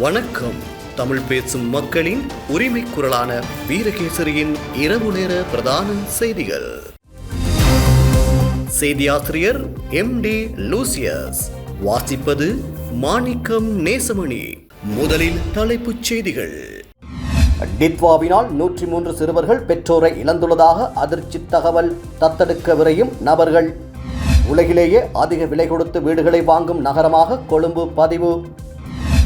வணக்கம். தமிழ் பேசும் மக்களின் உரிமை குரலான வீரகேசரியின் இரவு நேர பிரதான செய்திகள். செய்தியாசிரியர் MD லூசியஸ், வாசிப்பது மாணிக்கம் நேசமணி. முதலில் தலைப்புச் செய்திகள். டிட்வாவினால் 103 சிறுவர்கள் பெற்றோரை இழந்துள்ளதாக அதிர்ச்சி தகவல். தத்தெடுக்க விரையும் நபர்கள். உலகிலேயே அதிக விலை கொடுத்து வீடுகளை வாங்கும் நகரமாக கொழும்பு பதிவு.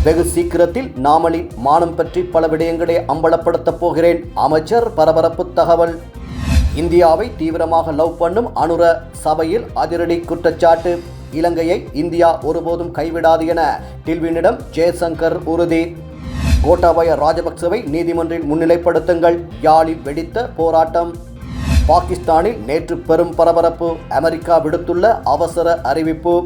வெகு சீக்கிரத்தில் நாமலின் மானம் பற்றி பல விடயங்களை அம்பலப்படுத்தப் போகிறேன். அமைச்சர் பரபரப்பு தகவல். இந்தியாவை தீவிரமாக லவ் பண்ணும் அனுர சபையில் அதிரடி குற்றச்சாட்டு. இலங்கையை இந்தியா ஒருபோதும் கைவிடாது என டில்வினிடம் ஜெயசங்கர் உறுதி. கோட்டாபய ராஜபக்சவை நீதிமன்றில் முன்னிலைப்படுத்துங்கள். யாழில் வெடித்த போராட்டம். பாகிஸ்தானில் நேற்று பெரும் பரபரப்பு. அமெரிக்கா விடுத்துள்ள அவசர அறிவிப்பு.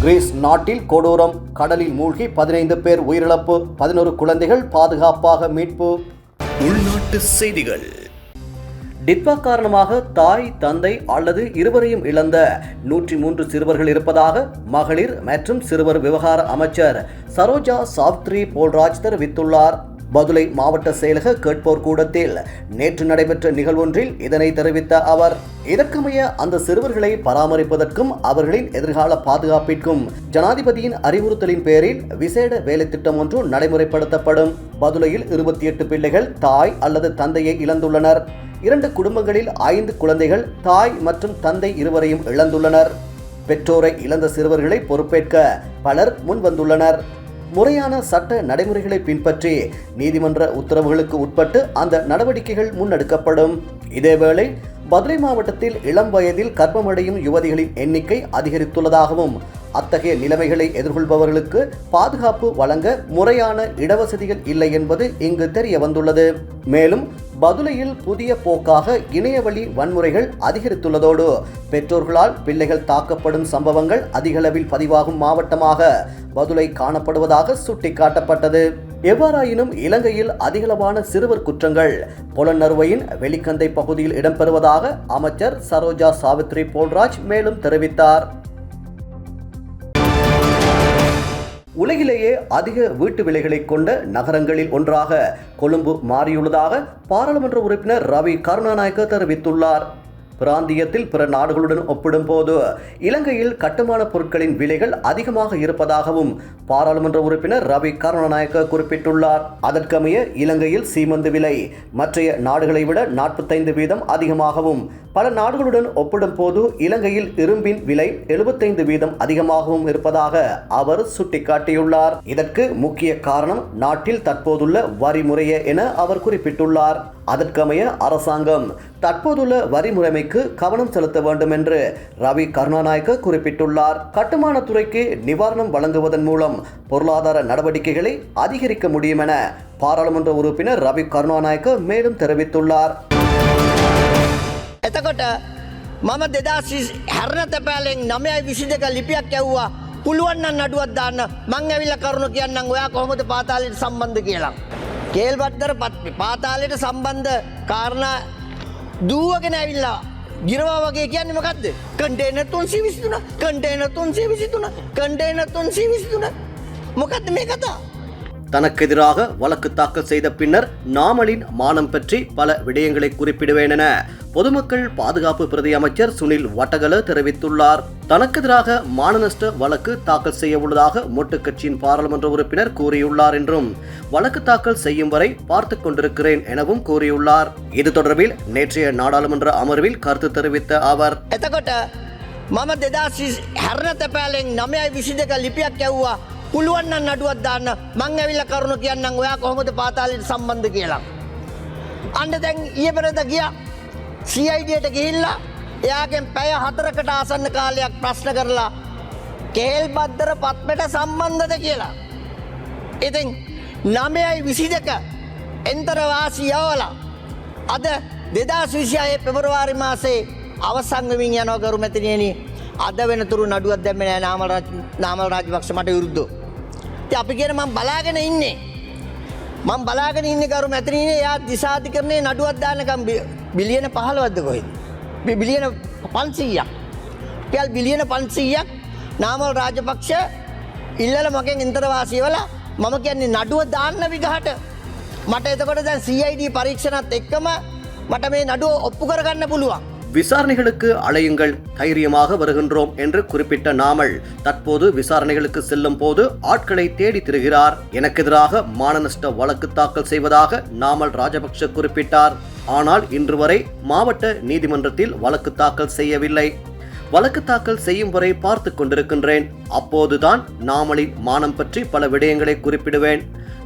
கிரீஸ் நாட்டில் கொடூரம். கடலில் மூழ்கி 15 பேர் உயிரிழப்பு. 11 குழந்தைகள் பாதுகாப்பாக மீட்பு. உள்நாட்டு செய்திகள். டிட்வா காரணமாக தாய், தந்தை அல்லது இருவரையும் இழந்த 103 சிறுவர்கள் இருப்பதாக மகளிர் மற்றும் சிறுவர் விவகார அமைச்சர் சரோஜா சாவித்ரி போல்ராஜ் தெரிவித்துள்ளார். பதுளை மாவட்ட செயலக கேட்போர் கூடத்தில் நேற்று நடைபெற்ற நிகழ்வொன்றில் இதனை தெரிவித்த அவர், இதற்கமைய அந்த சிறுவர்களை பராமரிப்பதற்கும் அவர்களின் எதிர்கால பாதுகாப்பிற்கும் ஜனாதிபதியின் அறிவுறுத்தலின் பேரில் விசேட வேலை திட்டம் ஒன்று நடைமுறைப்படுத்தப்படும். பதுளையில் 28 பிள்ளைகள் தாய் அல்லது தந்தையை இழந்துள்ளனர். 2 குடும்பங்களில் 5 குழந்தைகள் தாய் மற்றும் தந்தை இருவரையும் இழந்துள்ளனர். பெற்றோரை இழந்த சிறுவர்களை பொறுப்பேற்க பலர் முன்வந்துள்ளனர். முறையான சட்ட நடைமுறைகளை பின்பற்றி நீதிமன்ற உத்தரவுகளுக்கு உட்பட்டு அந்த நடவடிக்கைகள் முன்னெடுக்கப்படும். இதேவேளை பதுளை மாவட்டத்தில் இளம் வயதில் கர்ப்பமடையும் யுவதிகளின் எண்ணிக்கை அதிகரித்துள்ளதாகவும் அத்தகைய நிலைமைகளை எதிர்கொள்பவர்களுக்கு பாதுகாப்பு வழங்க முறையான இடவசதிகள் இல்லை என்பது இங்கு தெரிய வந்துள்ளது. மேலும் பதுளையில் புதிய போக்காக இணையவழி வன்முறைகள் அதிகரித்துள்ளதோடு பெற்றோர்களால் பிள்ளைகள் தாக்கப்படும் சம்பவங்கள் அதிகளவில் பதிவாகும் மாவட்டமாக பதுளை காணப்படுவதாக சுட்டிக்காட்டப்பட்டது. எவ்வாறாயினும் இலங்கையில் அதிகளவான சிறுவர் குற்றங்கள் பொலன்னறுவையின் வெளிக்கந்தை பகுதியில் இடம்பெறுவதாக அமைச்சர் சரோஜா சாவித்ரி போல்ராஜ் மேலும் தெரிவித்தார். உலகிலேயே அதிக வீட்டு விலைகளை கொண்ட நகரங்களில் ஒன்றாக கொழும்பு மாறியுள்ளதாக பாராளுமன்ற உறுப்பினர் ரவி கருணாநாயக்க தெரிவித்துள்ளார். பிராந்தியத்தில் பிற நாடுகளுடன் ஒப்பிடும்போது இலங்கையில் கட்டுமான பொருட்களின் விலைகள் அதிகமாக இருப்பதாகவும் பாராளுமன்ற உறுப்பினர் ரவி கருணாநாயக்க குறிப்பிட்டுள்ளார். அதற்கமைய இலங்கையில் சீமந்து விலை மற்றைய நாடுகளை விட 45% அதிகமாகவும், பல நாடுகளுடன் ஒப்பிடும்போது இலங்கையில் இரும்பின் விலை 75% அதிகமாகவும் இருப்பதாக அவர் சுட்டிக்காட்டியுள்ளார். இதற்கு முக்கிய காரணம் நாட்டில் தற்போதுள்ள வரி முறையே என அவர் குறிப்பிட்டுள்ளார். அதற்கமைய அரசாங்கம் தற்போதுள்ள வரி முறைமைக்கு கவனம் செலுத்த வேண்டும் என்று ரவி கருணாநாயக்க குறிப்பிட்டுள்ளார். கட்டுமான துறைக்கு நிவாரணம் வழங்குவதன் மூலம் பொருளாதார நடவடிக்கைகளை அதிகரிக்க முடியும் என பாராளுமன்ற உறுப்பினர் ரவி கருணாநாயக்க மேலும் தெரிவித்துள்ளார். එතකොට මම 2060 922 ලිපියක් ඇව්වා. පුළුවන් නම් නඩුවක් දාන්න. මං ඇවිල්ලා කරුණු කියන්නම් ඔයා කොහොමද පාතාලයට සම්බන්ධ කියලා. කේල්බද්දර පාතාලයට සම්බන්ධ කාරණා දුවගෙන ඇවිල්ලා ගිරවා වගේ කියන්නේ මොකද්ද? කන්ටේනර් 323 කන්ටේනර් 323 කන්ටේනර් 323 මොකද්ද මේ කතාව? தனக்கு எதிராக வழக்கு தாக்கல் செய்த பின்னர் நாமலின் மானம் பற்றி பல விடயங்களை குறிப்பிடுவேன் என பொதுமக்கள் பாதுகாப்பு பிரதி அமைச்சர் சுனில் வட்டகல தெரிவித்துள்ளார். தனக்கு எதிராக மானநஷ்ட வழக்கு தாக்கல் செய்ய உள்ளதாக மொட்டு கட்சியின் பாராளுமன்ற உறுப்பினர் கூறியுள்ளார் என்றும், வழக்கு தாக்கல் செய்யும் வரை பார்த்துக் கொண்டிருக்கிறேன் எனவும் கூறியுள்ளார். இது தொடர்பில் நேற்றைய நாடாளுமன்ற அமர்வில் கருத்து தெரிவித்த அவர், එතකොට මම 2060 922 ලිපියක් ඇව්වා. පුළුවන් නම් නඩුවක් දාන්න. මං ඇවිල්ලා කරුණු කියන්නම් ඔයා කොහොමද පාතාලයට සම්බන්ධ කියලා. අන්න දැන් ඊයේ පෙරේද ගියා CID-ට ගිහිල්ලා එයාගෙන් පැය 4කට ආසන්න කාලයක් ප්‍රශ්න කරලා කේල්බද්දර පත්මෙට සම්බන්ධද කියලා. ඉතින් 922 එන්තර වාසි යවලා අද 2026 පෙබරවාරි මාසේ අවසන් වෙමින් යනවා ගරු මැතිණියනි. අද වෙනතුරු නඩුවක් දැම්මේ නැහැ නාමල් රාජපක්ෂ මට විරුද්ධව. ඉතින් අපි කියන මම බලාගෙන ඉන්නේ. මම බලාගෙන ඉන්නේ කරු මැතිණියනේ එයා දිසාධිකරණයේ නඩුවක් දාන්නකම් බිලියන 15ක්ද කොහෙද? බිලියන 500ක්. රුපියල් බිලියන 500ක් නාමල් රාජපක්ෂ ඉල්ලල මගෙන් ඉන්තර වාසිය වල මම කියන්නේ නඩුව දාන්න විගහට මට එතකොට දැන් CID පරීක්ෂණත් එක්කම මට මේ නඩුව ඔප්පු කරගන්න පුළුවන්. விசாரணைகளுக்கு அழையுங்கள், தைரியமாக வருகின்றோம் என்று குறிப்பிட்ட நாமல் தற்போது விசாரணைகளுக்கு செல்லும் போது ஆட்களை தேடி திரிகிறார். எனக்கு எதிராக மானநஷ்ட வழக்கு தாக்கல் செய்வதாக நாமல் ராஜபக்ஷ குறிப்பிட்டார். ஆனால் இன்று வரை மாவட்ட நீதிமன்றத்தில் வழக்கு தாக்கல் செய்யவில்லை. வழக்கு தாக்கல் செய்யும் வரை பார்த்து கொண்டிருக்கின்றேன். அப்போதுதான் நாமலின் மானம் பற்றி பல விடயங்களை குறிப்பிடுவேன்.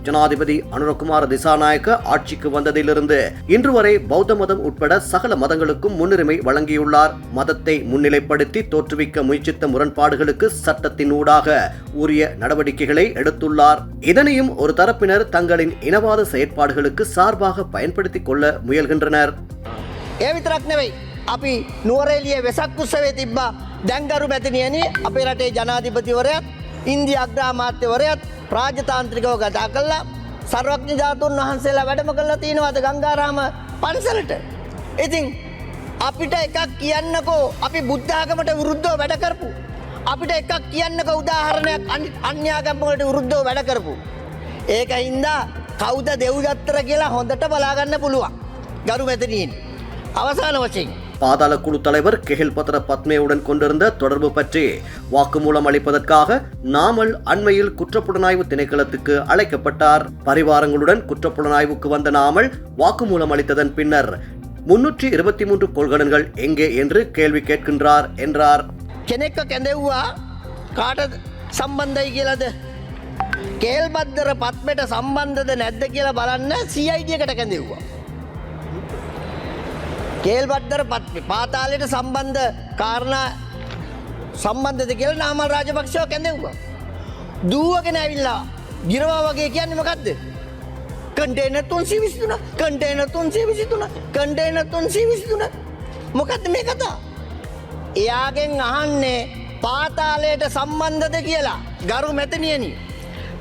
ஜனாதிபதி அனுரகுமார திசாநாயக்க ஆட்சிக்கு வந்ததிலிருந்து இன்று வரை பௌத்த மதம் உட்பட சகல மதங்களுக்கும் முன்னுரிமை வழங்கியுள்ளார். மதத்தை முன்னிலைப்படுத்தி தோற்றுவிக்க முயற்சித்த முரண்பாடுகளுக்கு சட்டத்தின் ஊடாக உரிய நடவடிக்கைகளை எடுத்துள்ளார். இதனையும் ஒரு தரப்பினர் தங்களின் இனவாத செயற்பாடுகளுக்கு சார்பாக பயன்படுத்திக் கொள்ள முயல்கின்றனர். ඒ විතරක් නෙවෙයි. අපි නුවරඑළිය වෙසක් උත්සවයේ තිබ්බා. දැන් ගරු මැතිණියනි අපේ රටේ ජනාධිපතිවරයාත් ඉන්දියා අග්‍රාමාත්‍යවරයාත් රාජතාන්ත්‍රිකව කතා කළා. සර්වඥ ධාතුන් වහන්සේලා වැඩම කළා තියෙනවාද ගංගාරාම පන්සලට. ඉතින් අපිට එකක් කියන්නකෝ අපි බුද්ධ ආගමට විරුද්ධව වැඩ කරපු. අපිට එකක් කියන්නකෝ උදාහරණයක් අන්‍යාගම් වලට විරුද්ධව වැඩ කරපු. ඒකින්ද කවුද දෙව්දත්තර කියලා හොඳට බලාගන්න පුළුවන්. ගරු මැතිණියනි அவசான வச்சீங்க. பாதாள குழு தலைவர் கெஹில் பத்ர பத்மேவுடன் கொண்டிருந்த தொடர்பு பற்றி வாக்குமூலம் அளிப்பதற்காக நாமல் அண்மையில் குற்றப்புலனாய்வு திணைக்களத்துக்கு அழைக்கப்பட்டார். பரிவாரங்களுடன் குற்றப்புலனாய்வுக்கு வந்த நாமல் வாக்குமூலம் அளித்ததன் பின்னர் 323 கொள்கலன்கள் எங்கே என்று கேள்வி கேட்கின்றார் என்றார். කෙනෙක්ව කැඳෙව්වා කාට සම්බන්ධයි කියලාද? කේල් බද්දර පත්මෙට සම්බන්ධද නැද්ද කියලා බලන්න CID එකට කැඳෙව්වා. කේල් බද්දර පත්මේ පාතාලයට සම්බන්ධ කාරණා සම්බන්ධද කියලා නාමල් රාජපක්ෂව කැඳෙව්වා. දුවගෙන ඇවිල්ලා ගිරවා වගේ කියන්නේ මොකද්ද? කන්ටේනර් 323 කන්ටේනර් 323 කන්ටේනර් 323 මොකද්ද මේ කතාව? එයාගෙන් අහන්නේ පාතාලයට සම්බන්ධද කියලා. ගරු මැතිණියනි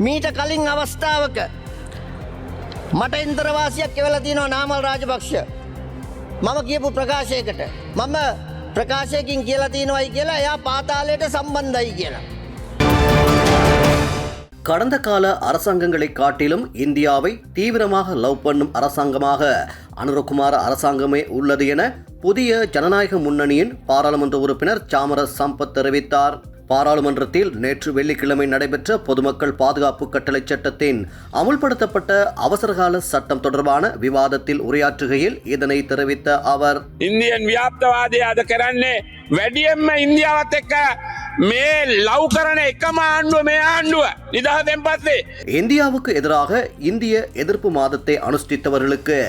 මීට කලින් අවස්ථාවක මට ඉන්ද්‍රවාසියක් එවලා තියෙනවා නාමල් රාජපක්ෂ. මම කියපු ප්‍රකාශයකට මම ප්‍රකාශයකින් කියලා තියෙනවයි කියලා එයා පාතාලයට සම්බන්ධයි කියලා. கடந்த கால அரசாங்கங்களை காட்டிலும் இந்தியாவை தீவிரமாக லவ் பண்ணும் அரசாங்கமாக அனுரகுமார அரசாங்கமே உள்ளது என புதிய ஜனநாயக முன்னணியின் பாராளுமன்ற உறுப்பினர் சாமர சம்பத் தெரிவித்தார். பாராளுமன்றத்தில் நேற்று வெள்ளிக்கிழமை நடைபெற்ற பொதுமக்கள் பாதுகாப்பு கட்டளை சட்டத்தின் அமுல்படுத்தப்பட்ட அவசரகால சட்டம் தொடர்பான விவாதத்தில் உரையாற்றுகையில் இதனை தெரிவித்த அவர், ඉන්දියන් ව්‍යාප්තවාදය අද කරන්නේ වැඩියෙන්ම ඉන්දියාවත් එක්ක මේ ලව් කරන එකම ආණ්ඩුව මේ ආණ්ඩුව නිදහසෙන් පස්සේ இந்தியாவுக்கு எதிராக இந்திய எதிர்ப்பு மாதத்தை அனுஷ்டித்தவர்களுக்கு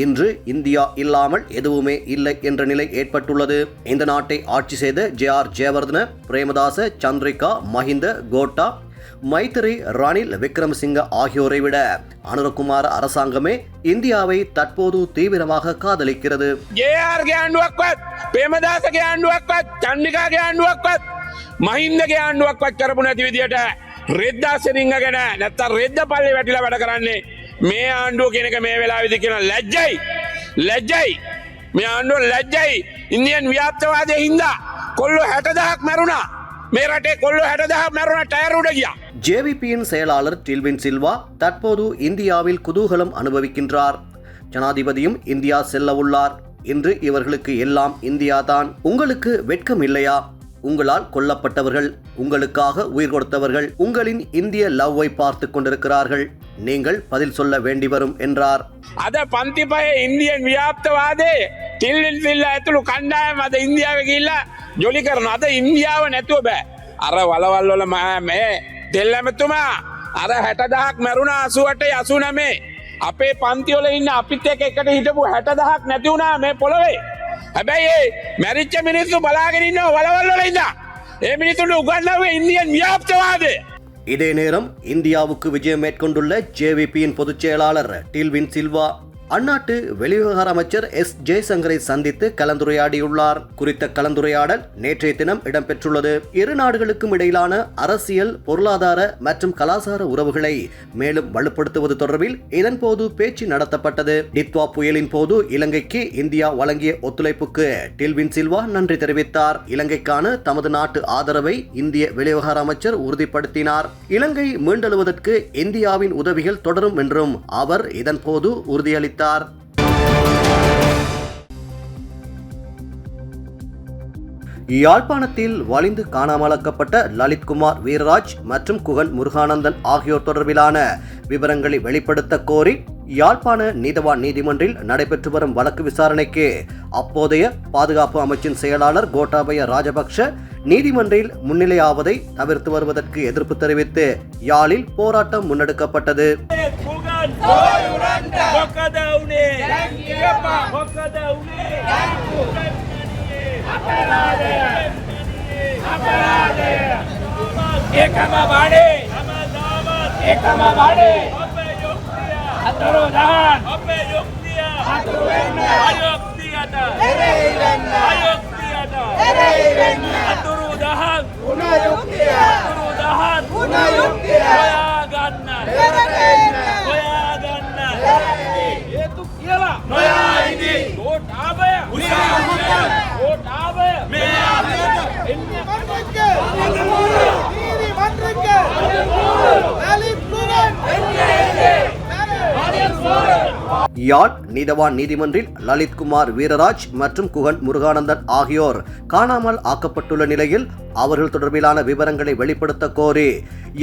இன்று இந்தியா இல்லாமல் எதுவுமே இல்லை என்ற நிலை ஏற்பட்டுள்ளது. இந்த நாட்டை ஆட்சி செய்த ஜே.ஆர். ஜெயவர்தன, பிரேமதாச, சந்திரிகா, மஹிந்த, கோட்டா, மைத்திரி, ரணில் விக்ரமசிங்க ஆகியோரை விட அனுரகுமார அரசாங்கமே இந்தியாவை தற்போது தீவிரமாக காதலிக்கிறது. ජේ.ආර්ගේ ආණ්ඩුවක්වත් ප්‍රේමදාසගේ ආණ්ඩුවක්වත් චන්ද්‍රිකාගේ ආණ්ඩුවක්වත් මහින්දගේ ආණ්ඩුවක්වත් කරපු නැති විදියට රෙද්දා සිරිංග ගැන නැත්තම් රෙද්ද පල්ලේ වැටිලා වැඩ කරන්නේ මේ ආණ්ඩුව කියන එක මේ වෙලාවේදී කියන ලැජ්ජයි මේ ආණ්ඩුව ලැජ්ජයි. ඉන්දියන් ව්‍යාප්තවාදයේ හින්දා කොල්ලෝ 60000ක් මැරුණා. මේ රටේ කොල්ලෝ 60000ක් මැරුණා டயர் උඩ ගියා. ஜேவிபியின் செயலாளர் டில்வின் சில்வா தற்போது இந்தியாவில் குதூகலம் அனுபவிக்கின்றார். ஜனாதிபதியும் இந்தியா செல்ல உள்ளார். இன்று இவர்களுக்கு எல்லாம் இந்தியாதான். உங்களுக்கு வெட்கம் இல்லையா? உங்களால் கொல்லப்பட்டவர்கள், உங்களுக்காக உயிர் கொடுத்தவர்கள் உங்களின் இந்திய லவ்வை பார்த்து கொண்டிருக்கிறார்கள். நீங்கள் பதில் சொல்ல வேண்டி வரும் என்றார். අද පන්තිපය ඉන්දියන් ව්‍යාප්තවාදයේ තිල්වින් සිල්ලා ඇතුළු කණ්ඩායම අද ඉන්දියාවේ ගිහිල්ලා ජොලි කරනවා. අද ඉන්දියාව නැතුව බෑ. අර වලවල් වල මේ දෙල්ලැමතුමා අර 60000ක් මැරුණා 88 89 අපේ පන්ති වල ඉන්න අපිත් එක්ක එකට හිටපු 60000ක් නැති වුණා මේ පොළවේ. හැබැයි ඒ මැරිච්ච මිනිස්සු බලාගෙන ඉන්නවා වලවල් වල ඉඳලා. ඒ මිනිස්සුන්ට උගන්වන්නේ ඉන්දියන් ව්‍යාප්තවාදය. இதே நேரம் இந்தியாவுக்கு விஜயம் மேற்கொண்டுள்ள ஜேவிபியின் பொதுச் செயலாளர் டில்வின் சில்வா அந்நாட்டு வெளிவிவகார அமைச்சர் எஸ் ஜெய்சங்கரை சந்தித்து கலந்துரையாடியுள்ளார். குறித்த கலந்துரையாடல் நேற்றைய தினம் இடம்பெற்றுள்ளது. இரு நாடுகளுக்கும் இடையிலான அரசியல், பொருளாதார மற்றும் கலாச்சார உறவுகளை மேலும் வலுப்படுத்துவது தொடர்பில் இதன்போது பேச்சு நடத்தப்பட்டது. டித்வா புயலின் போது இலங்கைக்கு இந்தியா வழங்கிய ஒத்துழைப்புக்கு டில்வின் சில்வா நன்றி தெரிவித்தார். இலங்கைக்கான தமது நாட்டு ஆதரவை இந்திய வெளிவிவகார அமைச்சர் உறுதிப்படுத்தினார். இலங்கை மீண்டெழுவதற்கு இந்தியாவின் உதவிகள் தொடரும் என்றும் அவர் இதன்போது உறுதியளித்தார். யாழ்ப்பாணத்தில் வலிந்து காணாமலாக்கப்பட்ட லலித்குமார் வீரராஜ் மற்றும் குகன் முருகானந்தன் ஆகியோர் தொடர்பிலான விவரங்களை வெளிப்படுத்த கோரி யாழ்ப்பாண நீதவான் நீதிமன்றில் நடைபெற்று வரும் வழக்கு விசாரணைக்கு அப்போதைய பாதுகாப்பு அமைச்சின் செயலாளர் கோட்டாபய ராஜபக்ஷ நீதிமன்றில் முன்னிலையாவதை தவிர்த்து வருவதற்கு எதிர்ப்பு தெரிவித்து யாழில் போராட்டம் முன்னெடுக்கப்பட்டது. யாழ் நீதவான் நீதிமன்றில் லலித்குமார் வீரராஜ் மற்றும் குகன் முருகானந்தன் ஆகியோர் காணாமல் ஆக்கப்பட்டுள்ள நிலையில் அவர்கள் தொடர்பிலான விவரங்களை வெளிப்படுத்த கோரி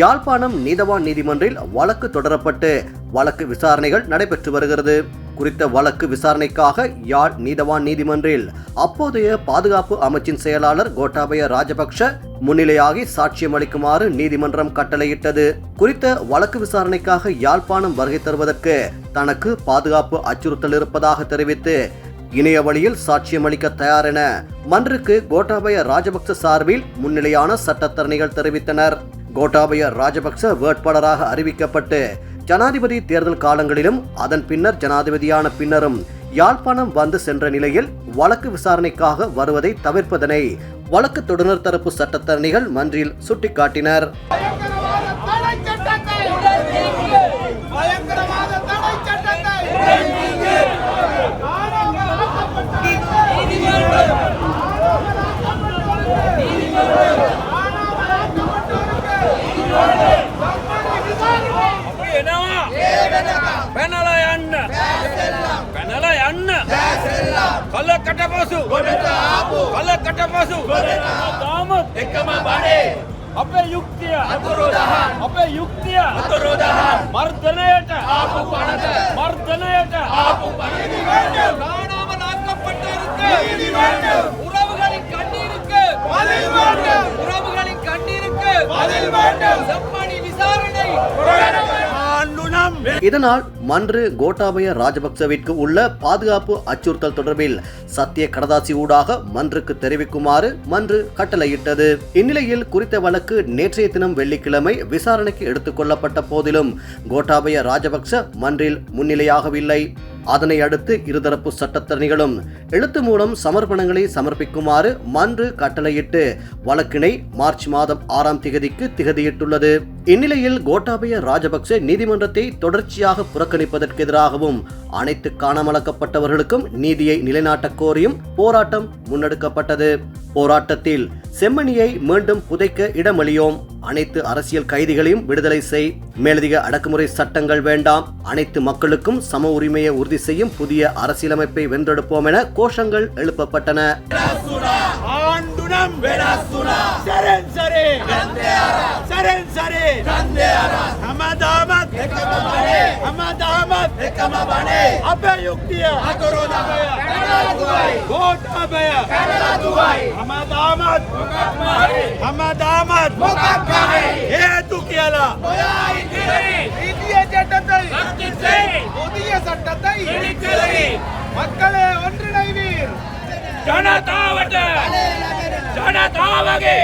யாழ்ப்பாணம் நீதவான் நீதிமன்றில் வழக்கு தொடரப்பட்டு வழக்கு விசாரணைகள் நடைபெற்று வருகிறது. குறித்த வழக்கு விசாரணைக்காக யாழ் நீதவான் நீதிமன்றில் அப்போதைய பாதுகாப்பு அமைச்சின் செயலாளர் கோட்டாபய ராஜபக்ஷ முன்னிலையாகி சாட்சியம் அளிக்குமாறு நீதிமன்றம் கட்டளையிட்டது. குறித்த வழக்கு விசாரணைக்காக யாழ்ப்பாணம் வருகை தருவதற்கு தனக்கு பாதுகாப்பு அச்சுறுத்தல் இருப்பதாக தெரிவித்து இணைய வழியில் சாட்சியம் அளிக்க தயார் என மன்றுக்கு கோட்டாபய ராஜபக்ச சார்பில் முன்னிலையான சட்டத்தரணிகள் தெரிவித்தனர். கோட்டாபய ராஜபக்ச வேட்பாளராக அறிவிக்கப்பட்டு ஜனாதிபதி தேர்தல் காலங்களிலும் அதன் பின்னர் ஜனாதிபதியான பின்னரும் யாழ்ப்பாணம் வந்து சென்ற நிலையில் வழக்கு விசாரணைக்காக வருவதை தவிர்ப்பதனை வழக்கு தொடுநர் தரப்பு சட்டத்தரணிகள் மன்றில் சுட்டிக்காட்டினர். අපේ යුක්තිය අතුරුදහන් අපේ යුක්තිය අතුරුදහන් මර්ධනයට ආපු පනත මර්ධනයට ආපු පනත காணாமல் ஆக்கப்பட்டிருக்கு உறவுகளின் கண்ணீருக்கு பதில் வேண்டும் உறவுகளின் கண்ணீருக்கு பதில் வேண்டும் செம்மணி விசாரணை இதனால் மன்று கோட்டாபய ராஜபக்சவிற்கு உள்ள பாதுகாப்பு அச்சுறுத்தல் தொடர்பில் சத்திய கடதாசி ஊடாக மன்றுக்கு தெரிவிக்குமாறு மன்று கட்டளையிட்டது. இந்நிலையில் குறித்த வழக்கு நேற்றைய தினம் வெள்ளிக்கிழமை விசாரணைக்கு எடுத்துக் கொள்ளப்பட்ட போதிலும் கோட்டாபய ராஜபக்ச மன்றில் முன்னிலையாகவில்லை. அதனை அடுத்து இருதரப்பு சட்டத்தரணிகளும் எழுத்து மூலம் சமர்ப்பணங்களை சமர்ப்பிக்குமாறு மன்று கட்டளையிட்டு வழக்கினை மார்ச் மாதம் 6ஆம் திகதிக்கு திகதியிட்டுள்ளது. இந்நிலையில் கோட்டாபய ராஜபக்ச நீதிமன்றத்தை தொடர்ச்சியாக புறக்கணிப்பதற்கு எதிராகவும் அனைத்து காணாமலாக்கப்பட்டவர்களுக்கும் நீதியை நிலைநாட்ட கோரியும் போராட்டம் முன்னெடுக்கப்பட்டது. போராட்டத்தில் செம்மணியை மீண்டும் புதைக்க இடமளியோம், அனைத்து அரசியல் கைதிகளையும் விடுதலை செய், மேலதிக அடக்குமுறை சட்டங்கள் வேண்டாம், அனைத்து மக்களுக்கும் சம உரிமையை உறுதி செய்யும் புதிய அரசியலமைப்பை வென்றெடுப்போம் என கோஷங்கள் எழுப்பப்பட்டன. හේතු කියලා இந்திய சட்டத்தை புதிய சட்டத்தை மக்களே ஒன்றிணைவீர் ஜனதாවට ජනතාවගේ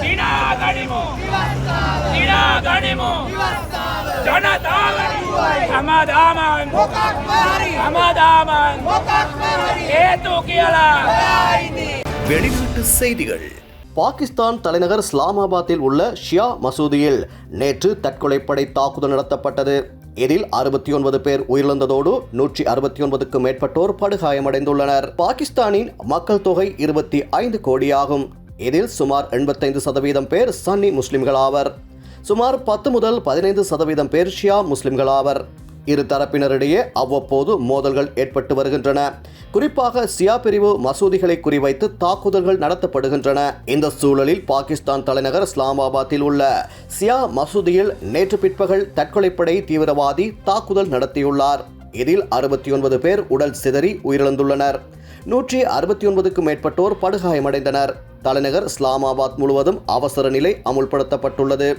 දිනාගනිමු දිනාගනිමු ජනතාවනි හැමදාම මොකක්ම හරි හැමදාම මොකක්ම හරි හේතු කියලා வெளிநாட்டு செய்திகள். பாகிஸ்தான் தலைநகர் இஸ்லாமாபாத்தில் உள்ள ஷியா மசூதியில் நேற்று தற்கொலைப்படை தாக்குதல் நடத்தப்பட்டது. இதில் 69 பேர் உயிரிழந்ததோடு 169க்கும் மேற்பட்டோர் படுகாயமடைந்துள்ளனர். பாகிஸ்தானின் மக்கள் தொகை 25 கோடியாகும். இதில் சுமார் 85% பேர் சன்னி முஸ்லிம்களாவர். சுமார் 10 முதல் 15% பேர் ஷியா முஸ்லிம்களாவர். இரு தரப்பினரிடையே அவ்வப்போது மோதல்கள் ஏற்பட்டு வருகின்றன. குறிப்பாக சியா பிரிவு மசூதிகளை குறிவைத்து தாக்குதல்கள் நடத்தப்படுகின்றன. இந்த சூழலில் பாகிஸ்தான் தலைநகர் இஸ்லாமாபாத்தில் உள்ள சியா மசூதியில் நேற்று பிற்பகல் தற்கொலைப்படை தீவிரவாதி தாக்குதல் நடத்தியுள்ளார். இதில் 69 பேர் உடல் சிதறி உயிரிழந்துள்ளனர். 169க்கும் மேற்பட்டோர் படுகாயமடைந்தனர். தலைநகர் இஸ்லாமாபாத் முழுவதும் அவசர நிலை அமுல்படுத்தப்பட்டுள்ளது.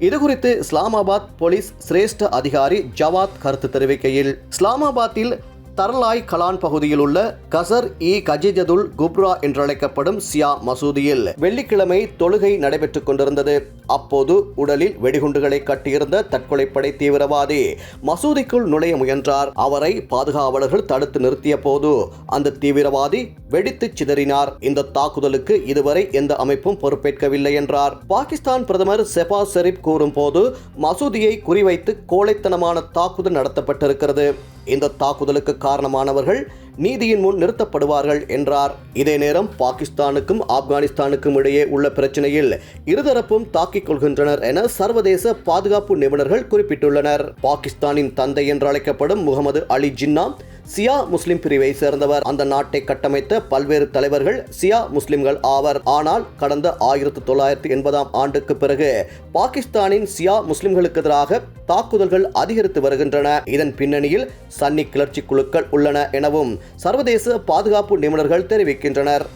இதுகுறித்து இஸ்லாமாபாத் போலீஸ் சிரேஷ்ட அதிகாரி ஜவாத் கருத்து தெரிவிக்கையில், இஸ்லாமாபாத்தில் தர்லாய் கலான் பகுதியில் உள்ள கசர் இ கஜிஜதுல் குப்ரா என்றழைக்கப்படும் சியா மசூதியில் வெள்ளிக்கிழமை தொழுகை நடைபெற்றுக் கொண்டிருந்தது. அப்போது உடலில் வெடிகுண்டுகளை கட்டியிருந்த தற்கொலைப்படை தீவிரவாதி மசூதிக்குள் நுழைய முயன்றார். அவரை பாதுகாவலர்கள் தடுத்து நிறுத்திய போது அந்த தீவிரவாதி வெடித்து சிதறினார். இந்த தாக்குதலுக்கு இதுவரை எந்த அமைப்பும் பொறுப்பேற்கவில்லை என்றார். பாகிஸ்தான் பிரதமர் ஷெபாஸ் ஷெரீப் கூறும் போது மசூதியை குறிவைத்து கோழைத்தனமான தாக்குதல் நடத்தப்பட்டிருக்கிறது. இந்த தாக்குதலுக்கு காரணமானவர்கள் நீதியின் முன் நிறுத்தப்படுவார்கள் என்றார். இதே நேரம் பாகிஸ்தானுக்கும் ஆப்கானிஸ்தானுக்கும் இடையே உள்ள பிரச்சனையில் இருதரப்பும் தாக்கிக் கொள்கின்றனர் என சர்வதேச பாதுகாப்பு நிபுணர்கள் குறிப்பிட்டுள்ளனர். பாகிஸ்தானின் தந்தை என்று அழைக்கப்படும் முகமது அலி ஜின்னா சியா முஸ்லிம் பிரிவை சேர்ந்தவர். அந்த நாட்டை கட்டமைத்த பல்வேறு தலைவர்கள் சியா முஸ்லிம்கள் ஆவர். ஆனால் கடந்த 1980ஆம் ஆண்டுக்கு பிறகு பாகிஸ்தானின் சியா முஸ்லிம்களுக்கு எதிராக தாக்குதல்கள் அதிகரித்து வருகின்றன. இதன் பின்னணியில் சன்னி கிளர்ச்சி குழுக்கள் உள்ளன எனவும் சர்வதேச பாதுகாப்பு நிபுணர்கள் தெரிவிக்கின்றனர்.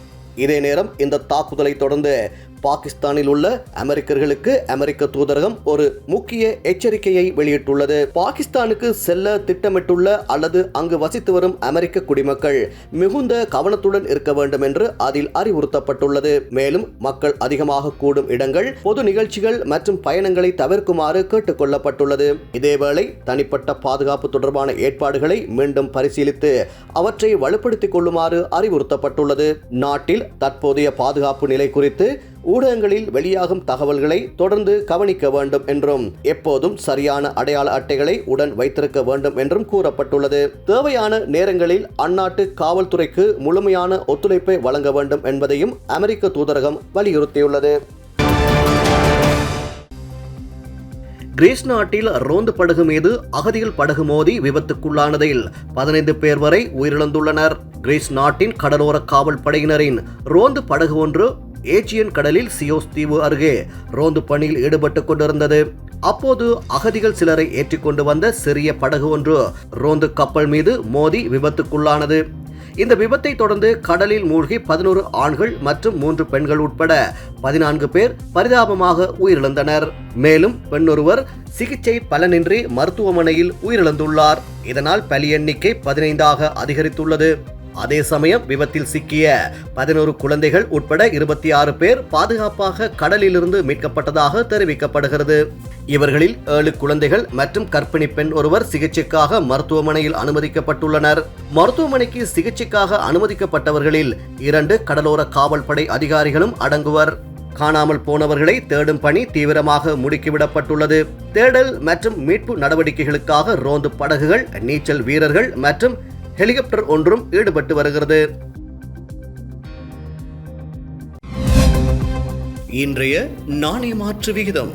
இதே நேரம் இந்த தாக்குதலை தொடர்ந்து பாகிஸ்தானில் உள்ள அமெரிக்கர்களுக்கு அமெரிக்க தூதரகம் ஒரு முக்கிய எச்சரிக்கையை வெளியிட்டுள்ளது. பாகிஸ்தானுக்கு செல்ல திட்டமிட்டுள்ள அல்லது அங்கு வசித்து வரும் அமெரிக்க குடிமக்கள் மிகுந்த கவனத்துடன் இருக்க வேண்டும் என்று அதில் அறிவுறுத்தப்பட்டுள்ளது. மேலும் மக்கள் அதிகமாக கூடும் இடங்கள், பொது நிகழ்ச்சிகள் மற்றும் பயணங்களை தவிர்க்குமாறு கேட்டுக் கொள்ளப்பட்டுள்ளது. இதேவேளை தனிப்பட்ட பாதுகாப்பு தொடர்பான ஏற்பாடுகளை மீண்டும் பரிசீலித்து அவற்றை வலுப்படுத்திக் கொள்ளுமாறு அறிவுறுத்தப்பட்டுள்ளது. நாட்டில் தற்போதைய பாதுகாப்பு நிலை குறித்து ஊடகங்களில் வெளியாகும் தகவல்களை தொடர்ந்து கவனிக்க வேண்டும் என்றும் எப்போதும் சரியான அடையாள அட்டைகளை உடன் வைத்திருக்க வேண்டும் என்றும் கூறப்பட்டுள்ளது. தேவையான நேரங்களில் அந்நாட்டு காவல்துறைக்கு முழுமையான ஒத்துழைப்பை வழங்க வேண்டும் என்பதையும் அமெரிக்க தூதரகம் வலியுறுத்தியுள்ளது. கிரீஸ் நாட்டில் ரோந்து படகு மீது அகதிகள் படகு மோதி விபத்துக்குள்ளானதில் 15 பேர் வரை உயிரிழந்துள்ளனர். கிரீஸ் நாட்டின் கடலோர காவல் படையினரின் ரோந்து படகு ஒன்று ஏஜியன் கடலில் சியோஸ் தீவு அருகே ரோந்து பணியில் ஈடுபட்டுக் கொண்டிருந்தது. அப்போது அகதிகள் சிலரை ஏற்றிக்கொண்டு வந்த சிறிய படகு ஒன்று ரோந்து கப்பல் மீது மோதி விபத்துக்குள்ளானது. இந்த விபத்தை தொடர்ந்து கடலில் மூழ்கி 11 ஆண்கள் மற்றும் 3 பெண்கள் உட்பட 14 பேர் பரிதாபமாக உயிரிழந்தனர். மேலும் பெண்ணொருவர் சிகிச்சை பலனின்றி மருத்துவமனையில் உயிரிழந்துள்ளார். இதனால் பலி எண்ணிக்கை 15ஆக அதிகரித்துள்ளது. அதே சமயம் விபத்தில் சிக்கிய 11 குழந்தைகள் உட்பட 26 பேர் பாதுகாப்பாக கடலிலிருந்து மீட்கப்பட்டதாக தெரிவிக்கப்படுகிறது. இவர்களில் 7 குழந்தைகள் மற்றும் கர்ப்பிணி பெண் ஒருவர் சிகிச்சைக்காக மருத்துவமனையில் அனுமதிக்கப்பட்டுள்ளனர். மருத்துவமனைக்கு சிகிச்சைக்காக அனுமதிக்கப்பட்டவர்களில் 2 கடலோர காவல் படை அதிகாரிகளும் அடங்குவர். காணாமல் போனவர்களை தேடும் பணி தீவிரமாக முடுக்கிவிடப்பட்டுள்ளது. தேடல் மற்றும் மீட்பு நடவடிக்கைகளுக்காக ரோந்து படகுகள், நீச்சல் வீரர்கள் மற்றும் ஹெலிகாப்டர் ஒன்றும் ஈடுபட்டு வருகிறது. இன்றைய நாணய மாற்று விகிதம்